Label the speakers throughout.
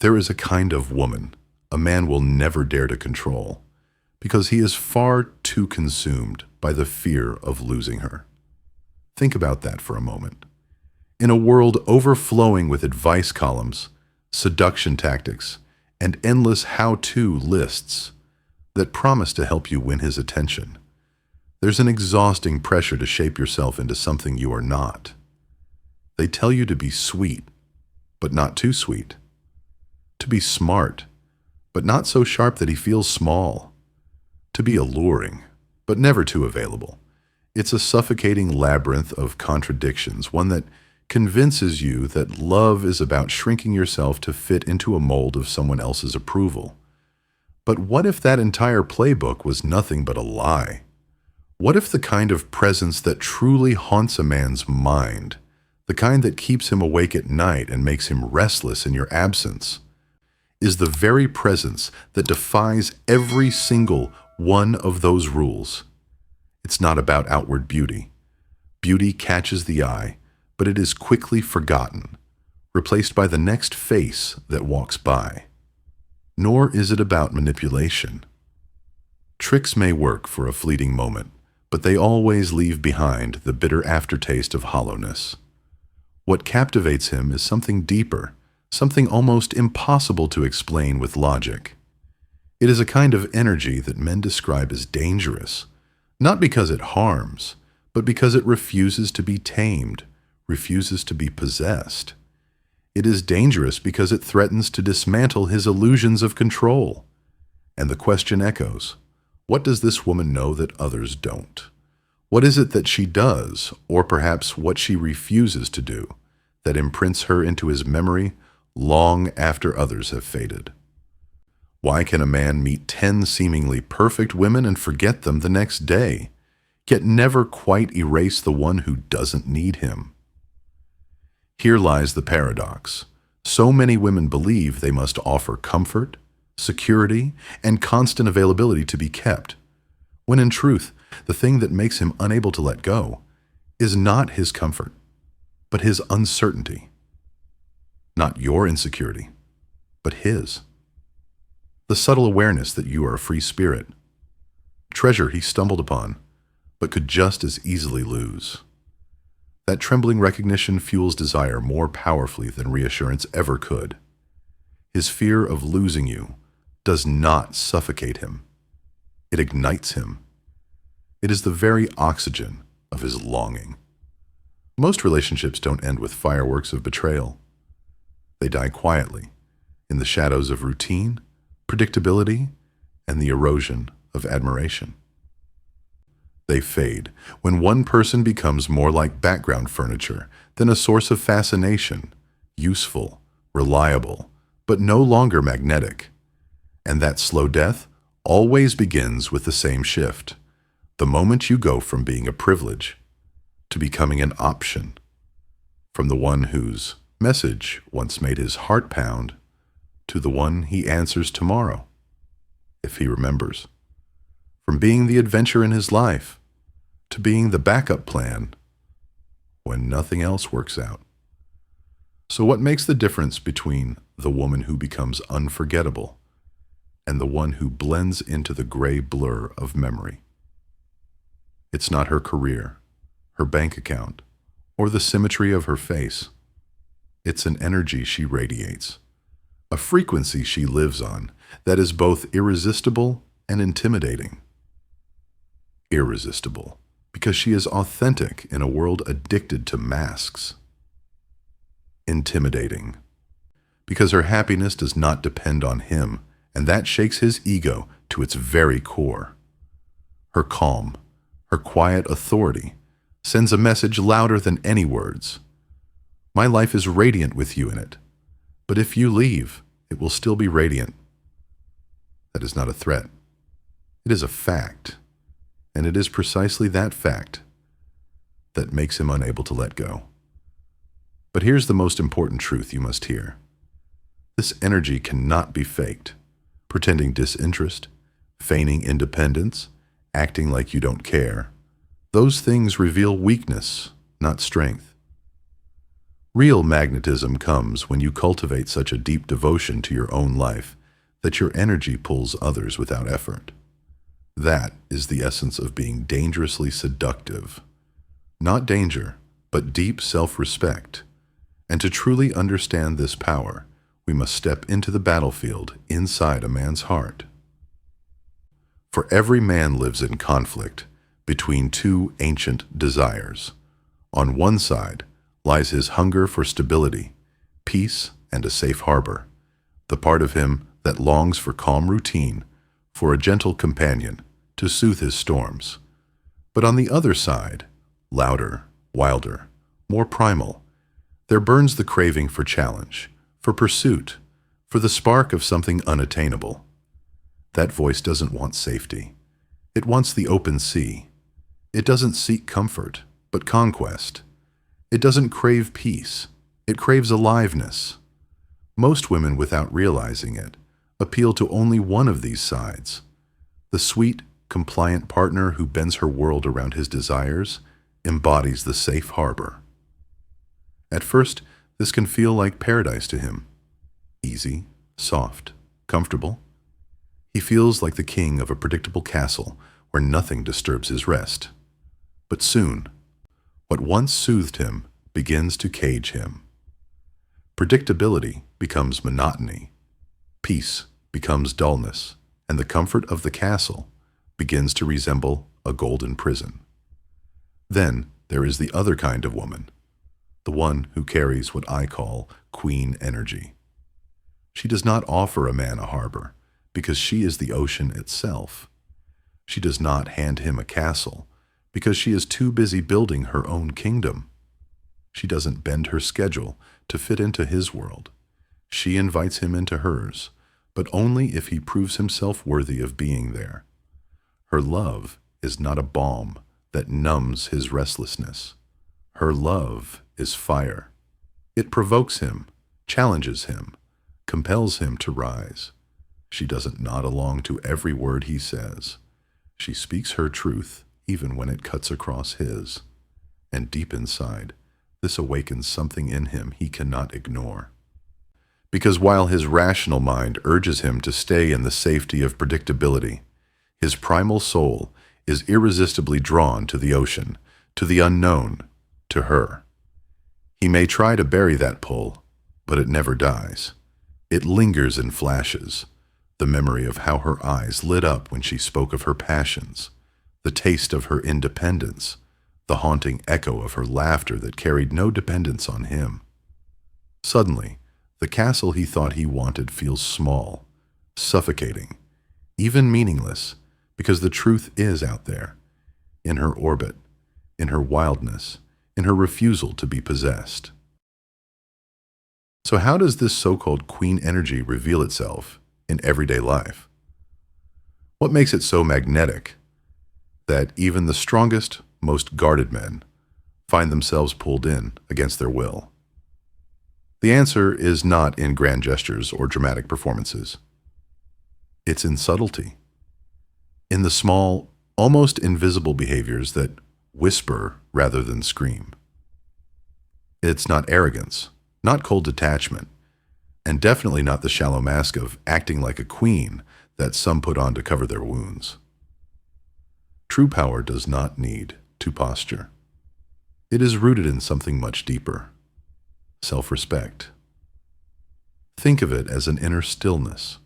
Speaker 1: There is a kind of woman a man will never dare to control because he is far too consumed by the fear of losing her. Think about that for a moment. In a world overflowing with advice columns, seduction tactics, and endless how-to lists that promise to help you win his attention, there's an exhausting pressure to shape yourself into something you are not. They tell you to be sweet, but not too sweet. To be smart, but not so sharp that he feels small. To be alluring, but never too available. It's a suffocating labyrinth of contradictions, one that convinces you that love is about shrinking yourself to fit into a mold of someone else's approval. But what if that entire playbook was nothing but a lie? What if the kind of presence that truly haunts a man's mind, the kind that keeps him awake at night and makes him restless in your absence, is the very presence that defies every single one of those rules? It's not about outward beauty. Beauty catches the eye, but it is quickly forgotten, replaced by the next face that walks by. Nor is it about manipulation. Tricks may work for a fleeting moment, but they always leave behind the bitter aftertaste of hollowness. What captivates him is something deeper, something almost impossible to explain with logic. It is a kind of energy that men describe as dangerous, not because it harms, but because it refuses to be tamed, refuses to be possessed. It is dangerous because it threatens to dismantle his illusions of control. And the question echoes, what does this woman know that others don't? What is it that she does, or perhaps what she refuses to do, that imprints her into his memory long after others have faded? Why can a man meet 10 seemingly perfect women and forget them the next day, yet never quite erase the one who doesn't need him? Here lies the paradox. So many women believe they must offer comfort, security, and constant availability to be kept, when in truth, the thing that makes him unable to let go is not his comfort, but his uncertainty. Not your insecurity, but his. The subtle awareness that you are a free spirit, treasure he stumbled upon, but could just as easily lose. That trembling recognition fuels desire more powerfully than reassurance ever could. His fear of losing you does not suffocate him. It ignites him. It is the very oxygen of his longing. Most relationships don't end with fireworks of betrayal. They die quietly, in the shadows of routine, predictability, and the erosion of admiration. They fade when one person becomes more like background furniture than a source of fascination, useful, reliable, but no longer magnetic. And that slow death always begins with the same shift, the moment you go from being a privilege to becoming an option, from the one whose message once made his heart pound to the one he answers tomorrow, if he remembers, from being the adventure in his life to being the backup plan when nothing else works out. So what makes the difference between the woman who becomes unforgettable and the one who blends into the gray blur of memory? It's not her career, her bank account, or the symmetry of her face. It's an energy she radiates, a frequency she lives on that is both irresistible and intimidating. Irresistible, because she is authentic in a world addicted to masks. Intimidating, because her happiness does not depend on him, and that shakes his ego to its very core. Her calm, her quiet authority, sends a message louder than any words. My life is radiant with you in it, but if you leave, it will still be radiant. That is not a threat. It is a fact, and it is precisely that fact that makes him unable to let go. But here's the most important truth you must hear. This energy cannot be faked, pretending disinterest, feigning independence, acting like you don't care. Those things reveal weakness, not strength. Real magnetism comes when you cultivate such a deep devotion to your own life that your energy pulls others without effort. That is the essence of being dangerously seductive. Not danger, but deep self-respect. And to truly understand this power, we must step into the battlefield inside a man's heart. For every man lives in conflict between two ancient desires. On one side lies his hunger for stability, peace, and a safe harbor, the part of him that longs for calm routine, for a gentle companion to soothe his storms. But on the other side, louder, wilder, more primal, there burns the craving for challenge, for pursuit, for the spark of something unattainable. That voice doesn't want safety. It wants the open sea. It doesn't seek comfort, but conquest. It doesn't crave peace. It craves aliveness. Most women, without realizing it, appeal to only one of these sides. The sweet, compliant partner who bends her world around his desires embodies the safe harbor. At first, this can feel like paradise to him. Easy, soft, comfortable. He feels like the king of a predictable castle where nothing disturbs his rest. But soon, what once soothed him begins to cage him. Predictability becomes monotony. Peace becomes dullness, and the comfort of the castle begins to resemble a golden prison. Then there is the other kind of woman, the one who carries what I call queen energy. She does not offer a man a harbor, because she is the ocean itself. She does not hand him a castle, because she is too busy building her own kingdom. She doesn't bend her schedule to fit into his world. She invites him into hers, but only if he proves himself worthy of being there. Her love is not a balm that numbs his restlessness. Her love is fire. It provokes him, challenges him, compels him to rise. She doesn't nod along to every word he says. She speaks her truth even when it cuts across his. And deep inside, this awakens something in him he cannot ignore. Because while his rational mind urges him to stay in the safety of predictability, his primal soul is irresistibly drawn to the ocean, to the unknown, to her. He may try to bury that pull, but it never dies. It lingers in flashes, the memory of how her eyes lit up when she spoke of her passions, the taste of her independence, the haunting echo of her laughter that carried no dependence on him. Suddenly, the castle he thought he wanted feels small, suffocating, even meaningless, because the truth is out there, in her orbit, in her wildness, in her refusal to be possessed. So how does this so-called queen energy reveal itself in everyday life? What makes it so magnetic that even the strongest, most guarded men find themselves pulled in against their will? The answer is not in grand gestures or dramatic performances. It's in subtlety, in the small, almost invisible behaviors that whisper rather than scream. It's not arrogance, not cold detachment, and definitely not the shallow mask of acting like a queen that some put on to cover their wounds. True power does not need to posture. It is rooted in something much deeper: self-respect. Think of it as an inner stillness,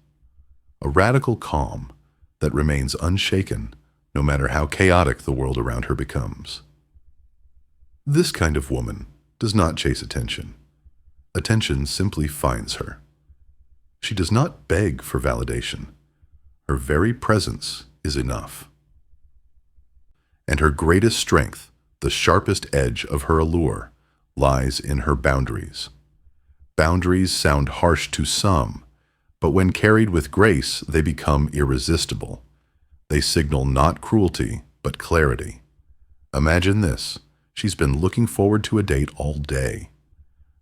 Speaker 1: a radical calm that remains unshaken no matter how chaotic the world around her becomes. This kind of woman does not chase attention. Attention simply finds her. She does not beg for validation. Her very presence is enough. And her greatest strength, the sharpest edge of her allure, lies in her boundaries. Boundaries sound harsh to some, but when carried with grace, they become irresistible. They signal not cruelty, but clarity. Imagine this: she's been looking forward to a date all day.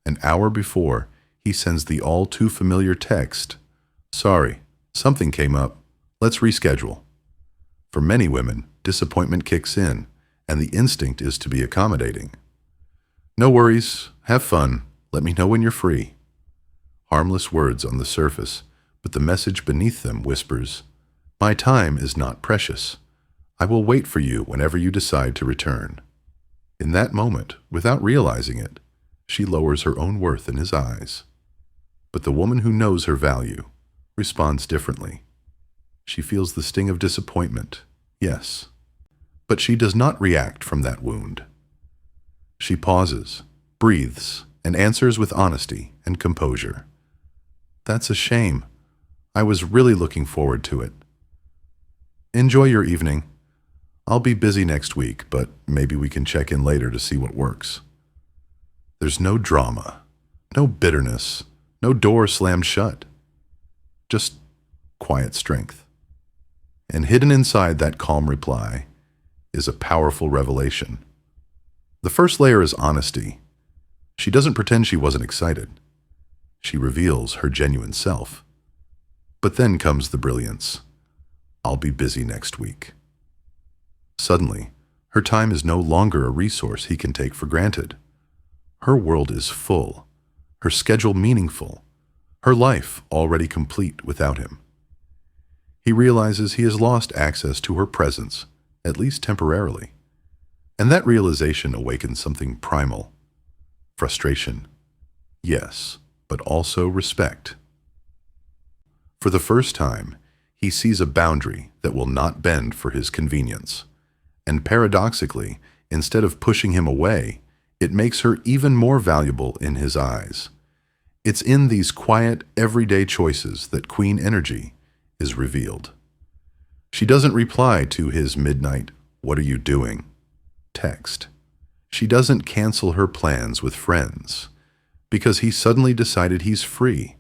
Speaker 1: An hour before, he sends the all-too-familiar text, "Sorry, something came up. Let's reschedule." For many women, disappointment kicks in, and the instinct is to be accommodating. "No worries, have fun. Let me know when you're free. Harmless words on the surface, but the message beneath them whispers, my time is not precious. I will wait for you whenever you decide to return. In that moment, without realizing it, she lowers her own worth in his eyes. But the woman who knows her value responds differently. She feels the sting of disappointment, yes, but she does not react from that wound. She pauses, breathes, and answers with honesty and composure. That's a shame. I was really looking forward to it. Enjoy your evening. I'll be busy next week, but maybe we can check in later to see what works. There's no drama, no bitterness, no door slammed shut. Just quiet strength. And hidden inside that calm reply is a powerful revelation. The first layer is honesty. She doesn't pretend she wasn't excited. She reveals her genuine self. But then comes the brilliance. I'll be busy next week. Suddenly, her time is no longer a resource he can take for granted. Her world is full, her schedule meaningful, her life already complete without him. He realizes he has lost access to her presence, at least temporarily. And that realization awakens something primal. Frustration, yes, but also respect. For the first time, he sees a boundary that will not bend for his convenience. And paradoxically, instead of pushing him away, it makes her even more valuable in his eyes. It's in these quiet, everyday choices that Queen energy is revealed. She doesn't reply to his midnight, "What are you doing?" text. She doesn't cancel her plans with friends because he suddenly decided he's free.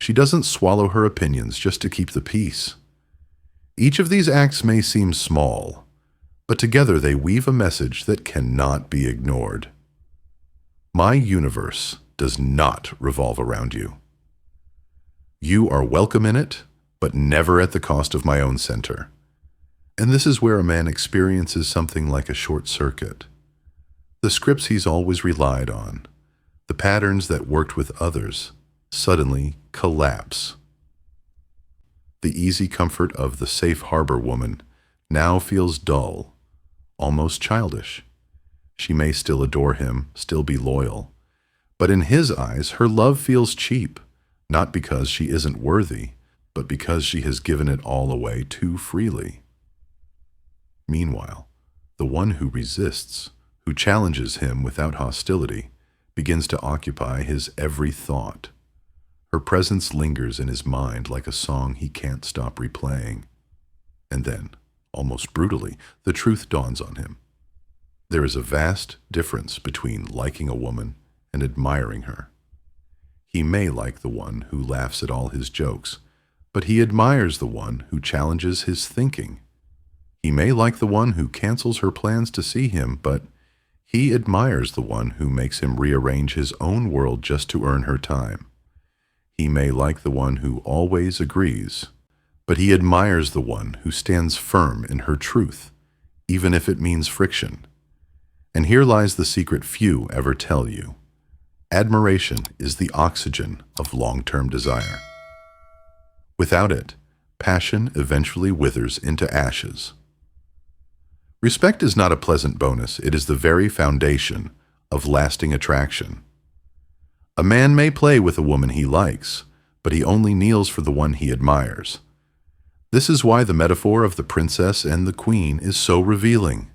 Speaker 1: She doesn't swallow her opinions just to keep the peace. Each of these acts may seem small, but together they weave a message that cannot be ignored. My universe does not revolve around you. You are welcome in it, but never at the cost of my own center. And this is where a man experiences something like a short circuit. The scripts he's always relied on, the patterns that worked with others, suddenly collapse. The easy comfort of the safe harbor woman now feels dull, almost childish. She may still adore him, still be loyal, but in his eyes her love feels cheap, not because she isn't worthy, but because she has given it all away too freely. Meanwhile, the one who resists, who challenges him without hostility, begins to occupy his every thought. Her presence lingers in his mind like a song he can't stop replaying. And then, almost brutally, the truth dawns on him. There is a vast difference between liking a woman and admiring her. He may like the one who laughs at all his jokes, but he admires the one who challenges his thinking. He may like the one who cancels her plans to see him, but he admires the one who makes him rearrange his own world just to earn her time. He may like the one who always agrees, but he admires the one who stands firm in her truth, even if it means friction. And here lies the secret few ever tell you. Admiration is the oxygen of long-term desire. Without it, passion eventually withers into ashes. Respect is not a pleasant bonus, it is the very foundation of lasting attraction. A man may play with a woman he likes, but he only kneels for the one he admires. This is why the metaphor of the princess and the queen is so revealing.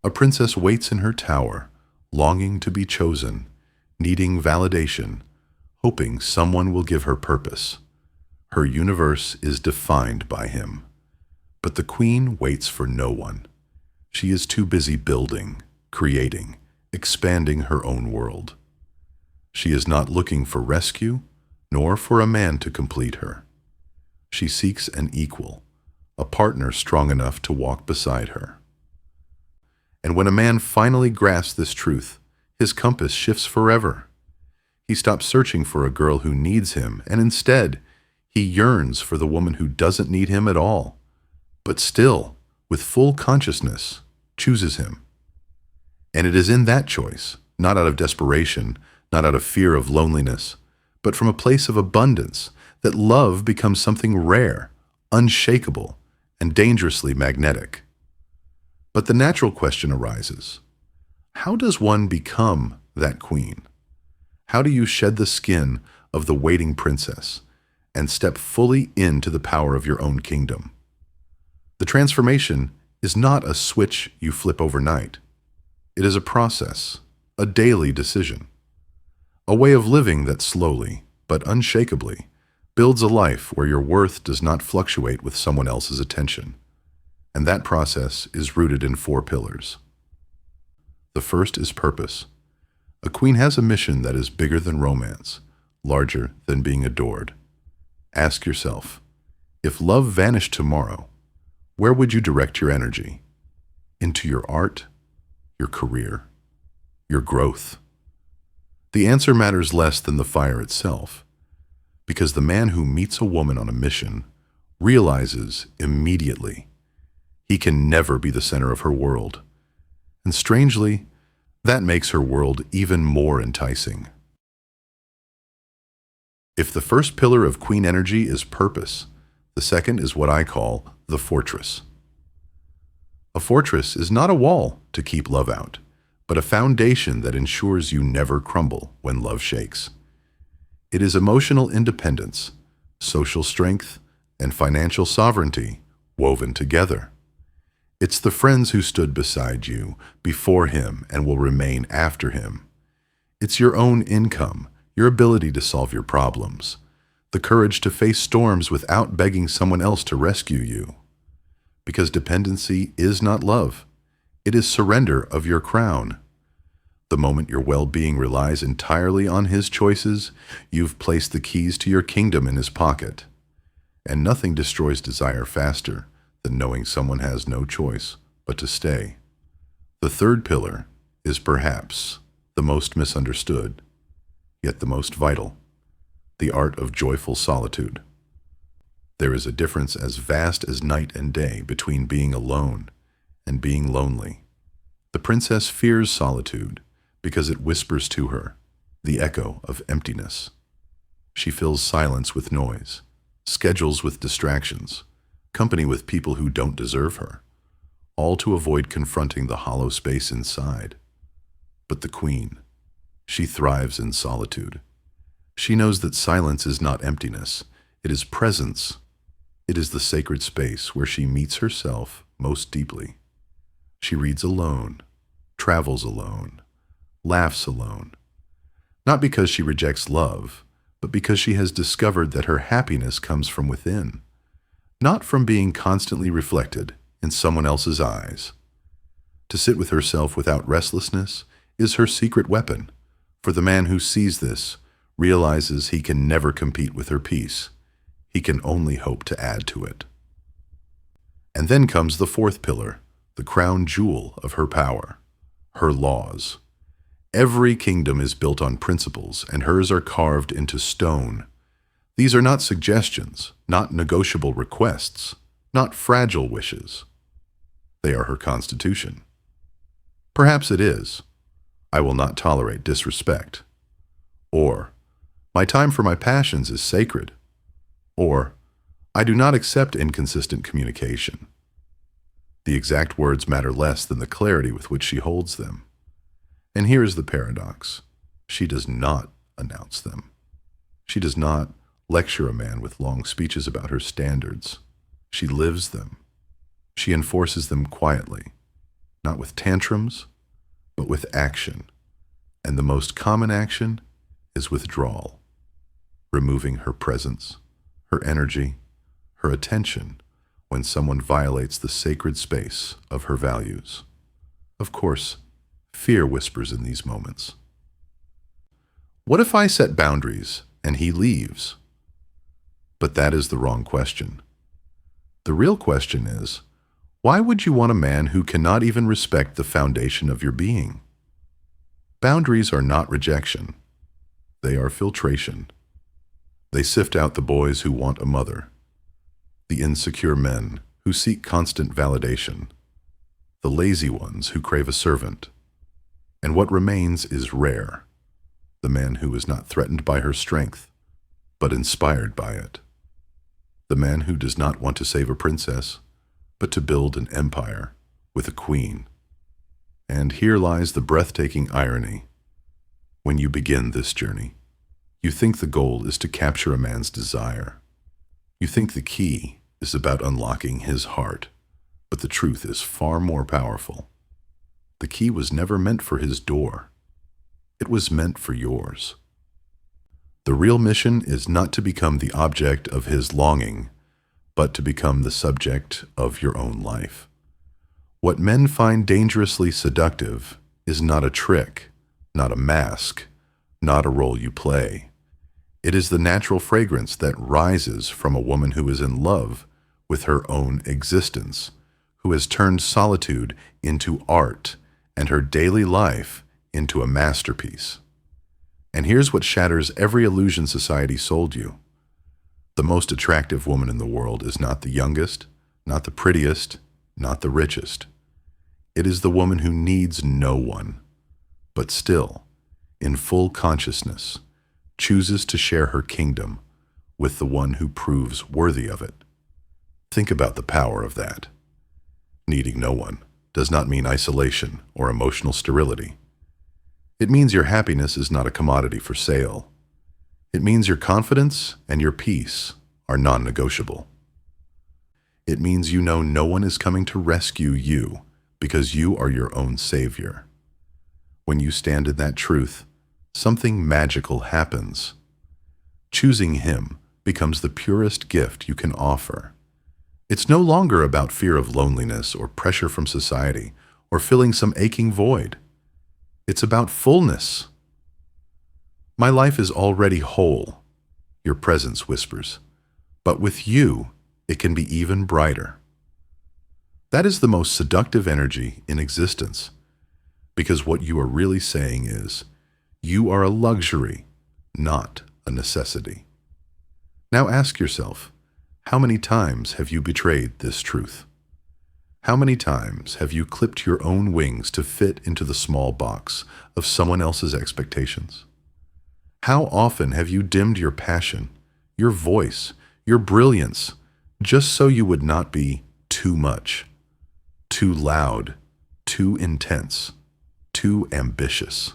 Speaker 1: A princess waits in her tower, longing to be chosen, needing validation, hoping someone will give her purpose. Her universe is defined by him. But the queen waits for no one. She is too busy building, creating, expanding her own world. She is not looking for rescue, nor for a man to complete her. She seeks an equal, a partner strong enough to walk beside her. And when a man finally grasps this truth, his compass shifts forever. He stops searching for a girl who needs him, and instead, he yearns for the woman who doesn't need him at all, but still, with full consciousness, chooses him. And it is in that choice, not out of desperation, not out of fear of loneliness, but from a place of abundance, that love becomes something rare, unshakable, and dangerously magnetic. But the natural question arises: how does one become that queen? How do you shed the skin of the waiting princess and step fully into the power of your own kingdom? The transformation is not a switch you flip overnight. It is a process, a daily decision, a way of living that slowly, but unshakably, builds a life where your worth does not fluctuate with someone else's attention. And that process is rooted in 4 pillars. The first is purpose. A queen has a mission that is bigger than romance, larger than being adored. Ask yourself, if love vanished tomorrow, where would you direct your energy? Into your art, your career, your growth? The answer matters less than the fire itself, because the man who meets a woman on a mission realizes immediately he can never be the center of her world. And strangely, that makes her world even more enticing. If the first pillar of queen energy is purpose, the second is what I call the fortress. A fortress is not a wall to keep love out, but a foundation that ensures you never crumble when love shakes. It is emotional independence, social strength, and financial sovereignty woven together. It's the friends who stood beside you before him and will remain after him. It's your own income, your ability to solve your problems, the courage to face storms without begging someone else to rescue you. Because dependency is not love. It is surrender of your crown. The moment your well-being relies entirely on his choices, you've placed the keys to your kingdom in his pocket. And nothing destroys desire faster than knowing someone has no choice but to stay. The third pillar is perhaps the most misunderstood, yet the most vital: the art of joyful solitude. There is a difference as vast as night and day between being alone and being lonely. The princess fears solitude because it whispers to her, the echo of emptiness. She fills silence with noise, schedules with distractions, company with people who don't deserve her, all to avoid confronting the hollow space inside. But the queen, she thrives in solitude. She knows that silence is not emptiness, it is presence. It is the sacred space where she meets herself most deeply. She reads alone, travels alone, laughs alone. Not because she rejects love, but because she has discovered that her happiness comes from within, not from being constantly reflected in someone else's eyes. To sit with herself without restlessness is her secret weapon, for the man who sees this realizes he can never compete with her peace. He can only hope to add to it. And then comes the fourth pillar, the crown jewel of her power: her laws. Every kingdom is built on principles, and hers are carved into stone. These are not suggestions, not negotiable requests, not fragile wishes. They are her constitution. Perhaps it is: I will not tolerate disrespect. Or, my time for my passions is sacred. Or, I do not accept inconsistent communication. The exact words matter less than the clarity with which she holds them. And here is the paradox: she does not announce them. She does not lecture a man with long speeches about her standards. She lives them. She enforces them quietly, not with tantrums, but with action. And the most common action is withdrawal, removing her presence, her energy, her attention when someone violates the sacred space of her values. Of course, fear whispers in these moments. What if I set boundaries and he leaves? But that is the wrong question. The real question is, why would you want a man who cannot even respect the foundation of your being? Boundaries are not rejection. They are filtration. They sift out the boys who want a mother, the insecure men who seek constant validation, the lazy ones who crave a servant. And what remains is rare, the man who is not threatened by her strength, but inspired by it, the man who does not want to save a princess, but to build an empire with a queen. And here lies the breathtaking irony. When you begin this journey, you think the goal is to capture a man's desire. You think the key is about unlocking his heart, but the truth is far more powerful. The key was never meant for his door. It was meant for yours. The real mission is not to become the object of his longing, but to become the subject of your own life. What men find dangerously seductive is not a trick, not a mask, not a role you play. It is the natural fragrance that rises from a woman who is in love with her own existence, who has turned solitude into art and her daily life into a masterpiece. And here's what shatters every illusion society sold you. The most attractive woman in the world is not the youngest, not the prettiest, not the richest. It is the woman who needs no one, but still, in full consciousness, chooses to share her kingdom with the one who proves worthy of it. Think about the power of that. Needing no one does not mean isolation or emotional sterility. It means your happiness is not a commodity for sale. It means your confidence and your peace are non-negotiable. It means you know no one is coming to rescue you because you are your own savior. When you stand in that truth, something magical happens. Choosing him becomes the purest gift you can offer. It's no longer about fear of loneliness or pressure from society or filling some aching void. It's about fullness. My life is already whole, your presence whispers, but with you, it can be even brighter. That is the most seductive energy in existence, because what you are really saying is, you are a luxury, not a necessity. Now ask yourself, how many times have you betrayed this truth? How many times have you clipped your own wings to fit into the small box of someone else's expectations? How often have you dimmed your passion, your voice, your brilliance, just so you would not be too much, too loud, too intense, too ambitious?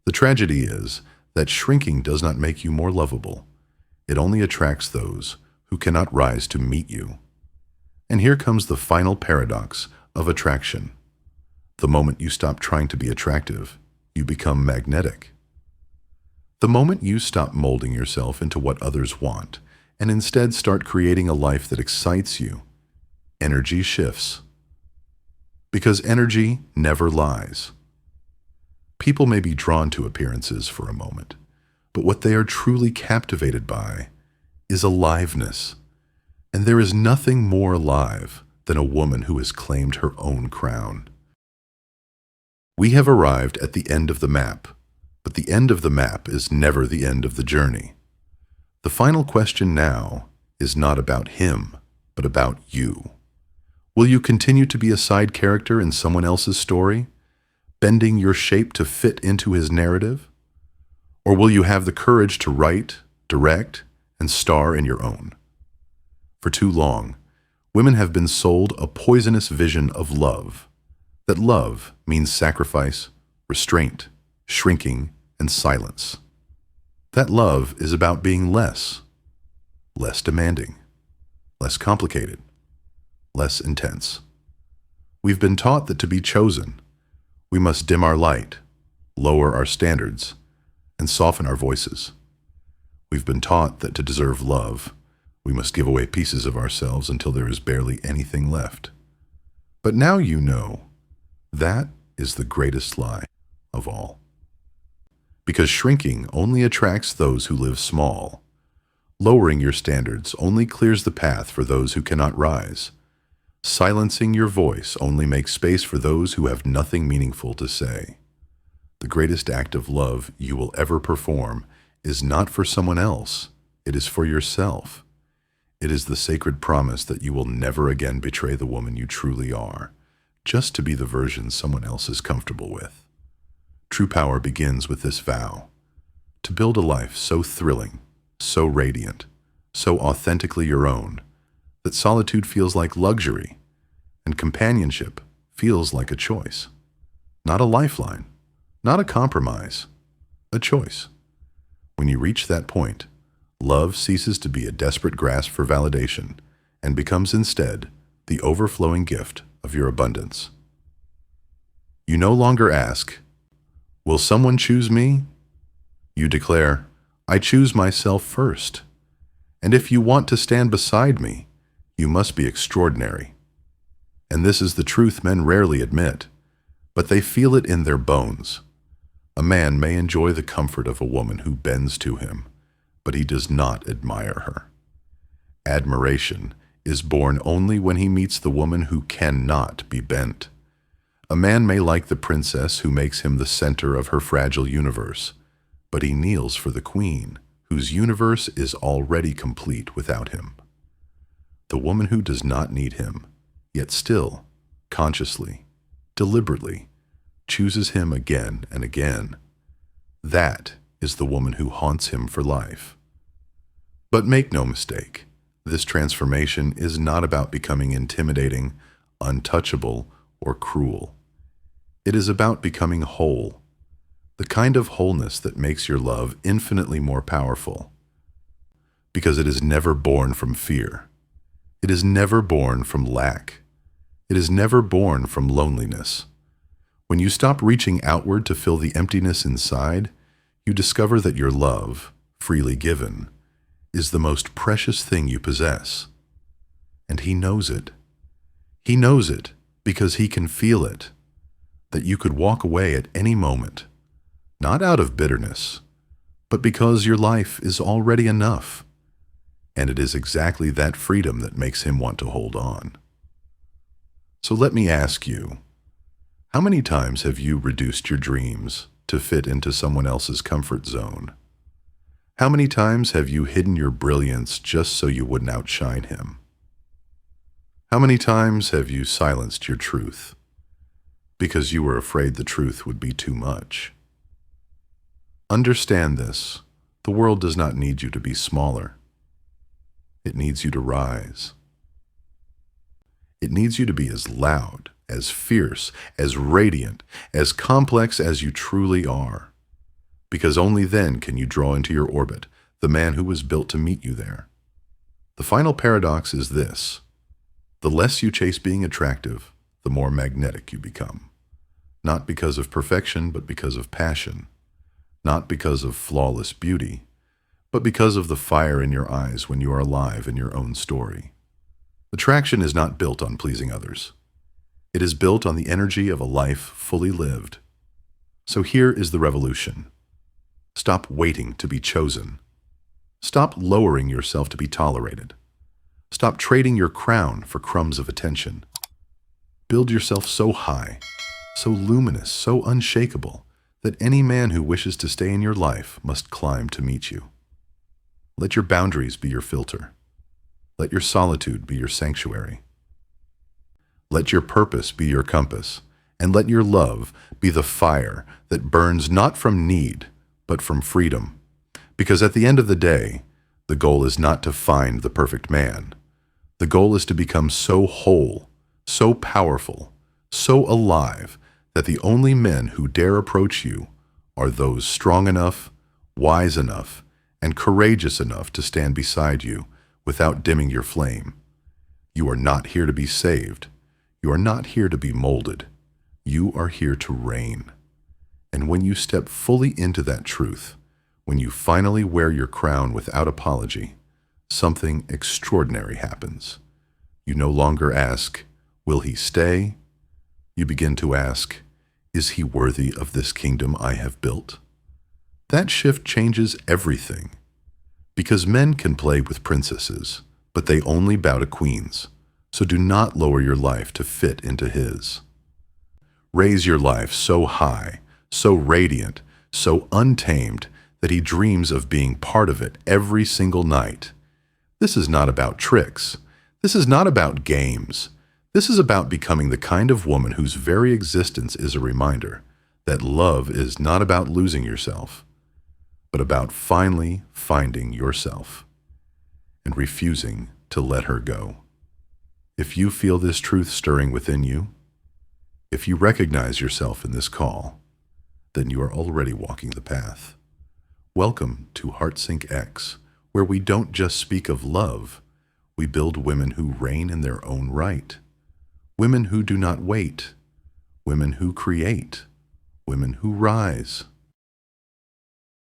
Speaker 1: The tragedy is that shrinking does not make you more lovable. It only attracts those who cannot rise to meet you. And here comes the final paradox of attraction. The moment you stop trying to be attractive, you become magnetic. The moment you stop molding yourself into what others want and instead start creating a life that excites you, energy shifts. Because energy never lies. People may be drawn to appearances for a moment, but what they are truly captivated by is aliveness. And there is nothing more alive than a woman who has claimed her own crown. We have arrived at the end of the map, but the end of the map is never the end of the journey. The final question now is not about him, but about you. Will you continue to be a side character in someone else's story, bending your shape to fit into his narrative? Or will you have the courage to write, direct, and star in your own? For too long, women have been sold a poisonous vision of love, that love means sacrifice, restraint, shrinking, and silence. That love is about being less demanding, less complicated, less intense. We've been taught that to be chosen, we must dim our light, lower our standards, and soften our voices. We've been taught that to deserve love, we must give away pieces of ourselves until there is barely anything left. But now you know, that is the greatest lie of all. Because shrinking only attracts those who live small. Lowering your standards only clears the path for those who cannot rise. Silencing your voice only makes space for those who have nothing meaningful to say. The greatest act of love you will ever perform is not for someone else, it is for yourself. It is the sacred promise that you will never again betray the woman you truly are, just to be the version someone else is comfortable with. True power begins with this vow: to build a life so thrilling, so radiant, so authentically your own, that solitude feels like luxury and companionship feels like a choice. Not a lifeline, not a compromise, a choice. When you reach that point, love ceases to be a desperate grasp for validation and becomes instead the overflowing gift of your abundance. You no longer ask, "Will someone choose me?" You declare, "I choose myself first. And if you want to stand beside me, you must be extraordinary." And this is the truth men rarely admit, but they feel it in their bones. A man may enjoy the comfort of a woman who bends to him, but he does not admire her. Admiration is born only when he meets the woman who cannot be bent. A man may like the princess who makes him the center of her fragile universe, but he kneels for the queen, whose universe is already complete without him. The woman who does not need him, yet still, consciously, deliberately, chooses him again and again. That is the woman who haunts him for life. But make no mistake, this transformation is not about becoming intimidating, untouchable, or cruel. It is about becoming whole, the kind of wholeness that makes your love infinitely more powerful, because it is never born from fear. It is never born from lack. It is never born from loneliness. When you stop reaching outward to fill the emptiness inside, you discover that your love, freely given, is the most precious thing you possess. And he knows it. He knows it because he can feel it, that you could walk away at any moment, not out of bitterness, but because your life is already enough. And it is exactly that freedom that makes him want to hold on. So let me ask you, how many times have you reduced your dreams to fit into someone else's comfort zone? How many times have you hidden your brilliance just so you wouldn't outshine him? How many times have you silenced your truth because you were afraid the truth would be too much? Understand this: the world does not need you to be smaller. It needs you to rise. It needs you to be as loud, as fierce, as radiant, as complex as you truly are. Because only then can you draw into your orbit the man who was built to meet you there. The final paradox is this: the less you chase being attractive, the more magnetic you become. Not because of perfection, but because of passion. Not because of flawless beauty, but because of the fire in your eyes when you are alive in your own story. Attraction is not built on pleasing others. It is built on the energy of a life fully lived. So here is the revolution. Stop waiting to be chosen. Stop lowering yourself to be tolerated. Stop trading your crown for crumbs of attention. Build yourself so high, so luminous, so unshakable, that any man who wishes to stay in your life must climb to meet you. Let your boundaries be your filter. Let your solitude be your sanctuary. Let your purpose be your compass, and let your love be the fire that burns not from need, but from freedom. Because at the end of the day, the goal is not to find the perfect man. The goal is to become so whole, so powerful, so alive, that the only men who dare approach you are those strong enough, wise enough, and courageous enough to stand beside you without dimming your flame. You are not here to be saved. You are not here to be molded. You are here to reign. And when you step fully into that truth, when you finally wear your crown without apology, something extraordinary happens. You no longer ask, "Will he stay?" You begin to ask, "Is he worthy of this kingdom I have built?" That shift changes everything. Because men can play with princesses, but they only bow to queens. So do not lower your life to fit into his. Raise your life so high, so radiant, so untamed, that he dreams of being part of it every single night. This is not about tricks. This is not about games. This is about becoming the kind of woman whose very existence is a reminder that love is not about losing yourself, but about finally finding yourself and refusing to let her go. If you feel this truth stirring within you, if you recognize yourself in this call, then you are already walking the path. Welcome to Heartsync X, where we don't just speak of love, we build women who reign in their own right. Women who do not wait. Women who create. Women who rise.